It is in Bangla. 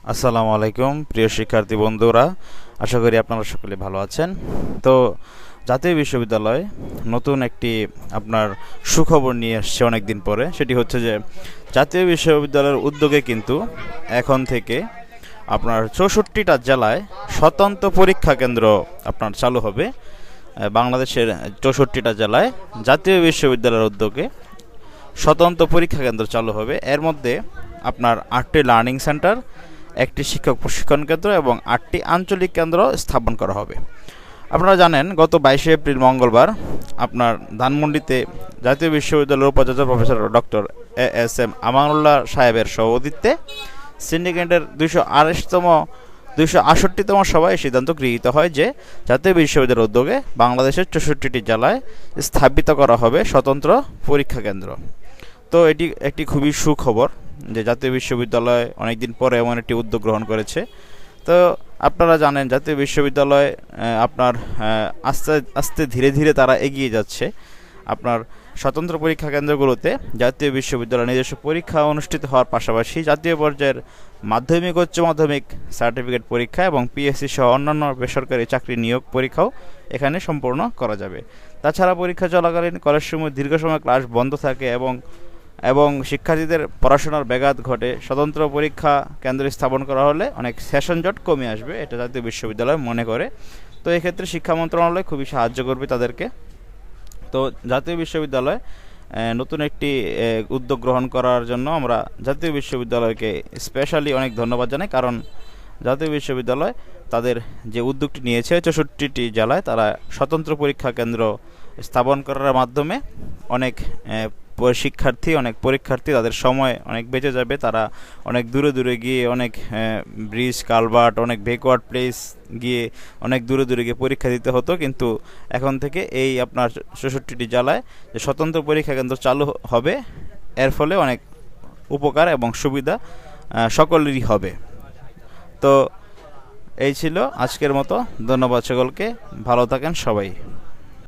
আসসালামু আলাইকুম প্রিয় শিক্ষার্থী বন্ধুরা, আশা করি আপনারা সকলে ভালো আছেন। তো জাতীয় বিশ্ববিদ্যালয় নতুন একটি আপনার সুখবর নিয়ে আসছে অনেক দিন পরে। সেটি হচ্ছে যে জাতীয় বিশ্ববিদ্যালয়ের উদ্যোগে কিন্তু এখন থেকে আপনার 64টা জেলায় স্বতন্ত্র পরীক্ষা কেন্দ্র আপনার চালু হবে। বাংলাদেশের 64টা জেলায় জাতীয় বিশ্ববিদ্যালয়ের উদ্যোগে স্বতন্ত্র পরীক্ষা কেন্দ্র চালু হবে। এর মধ্যে আপনার 8টি লার্নিং সেন্টার, একটি শিক্ষক প্রশিক্ষণ কেন্দ্র এবং 8টি আঞ্চলিক কেন্দ্র স্থাপন করা হবে। আপনারা জানেন, গত 22শে এপ্রিল মঙ্গলবার আপনার ধানমন্ডিতে জাতীয় বিশ্ববিদ্যালয়ের উপাচার্য professor doctor S M Amanullah সাহেবের সভাপতিত্বে সিন্ডিকেটের 268তম সভায় সিদ্ধান্ত গৃহীত হয় যে জাতীয় বিশ্ববিদ্যালয়ের উদ্যোগে বাংলাদেশের 64টি জেলায় স্থাপিত করা হবে স্বতন্ত্র পরীক্ষা কেন্দ্র। তো এটি একটি খুবই সুখবর যে জাতীয় বিশ্ববিদ্যালয় অনেকদিন পরে এমন একটি উদ্যোগ গ্রহণ করেছে। তো আপনারা জানেন, জাতীয় বিশ্ববিদ্যালয় আপনার আস্তে আস্তে ধীরে ধীরে তারা এগিয়ে যাচ্ছে। আপনার স্বতন্ত্র পরীক্ষা কেন্দ্রগুলোতে জাতীয় বিশ্ববিদ্যালয় নিজস্ব পরীক্ষা অনুষ্ঠিত হওয়ার পাশাপাশি জাতীয় পর্যায়ের মাধ্যমিক, উচ্চ মাধ্যমিক সার্টিফিকেট পরীক্ষা এবং পিএসসি সহ অন্যান্য বেসরকারি চাকরি নিয়োগ পরীক্ষাও এখানে সম্পূর্ণ করা যাবে। তাছাড়া পরীক্ষা চলাকালীন কলেজ দীর্ঘ সময় ক্লাস বন্ধ থাকে এবং শিক্ষার্থীদের পড়াশোনার ব্যাঘাত ঘটে। স্বতন্ত্র পরীক্ষা কেন্দ্র স্থাপন করা হলে অনেক সেশন জট কমে আসবে, এটা জাতীয় বিশ্ববিদ্যালয় মনে করে। তো এক্ষেত্রে শিক্ষা মন্ত্রণালয় খুবই সাহায্য করবে তাদেরকে। তো জাতীয় বিশ্ববিদ্যালয় নতুন একটি উদ্যোগ গ্রহণ করার জন্য আমরা জাতীয় বিশ্ববিদ্যালয়কে স্পেশালি অনেক ধন্যবাদ জানাই। কারণ জাতীয় বিশ্ববিদ্যালয় তাদের যে উদ্যোগটি নিয়েছে 64টি জেলায় তারা স্বতন্ত্র পরীক্ষা কেন্দ্র স্থাপন করার মাধ্যমে অনেক অনেক পরীক্ষার্থী তাদের সময় অনেক বেঁচে যাবে। তারা অনেক দূরে দূরে গিয়ে অনেক ব্রিজ, কালভার্ট, অনেক ব্যাকওয়ার্ড প্লেস গিয়ে অনেক দূরে দূরে গিয়ে পরীক্ষা দিতে হতো, কিন্তু এখন থেকে এই আপনার 64টি জেলায় যে স্বতন্ত্র পরীক্ষা কেন্দ্র চালু হবে, এর ফলে অনেক উপকার এবং সুবিধা সকলেরই হবে। তো এই ছিল আজকের মতো। ধন্যবাদ সকলকে, ভালো থাকেন সবাই।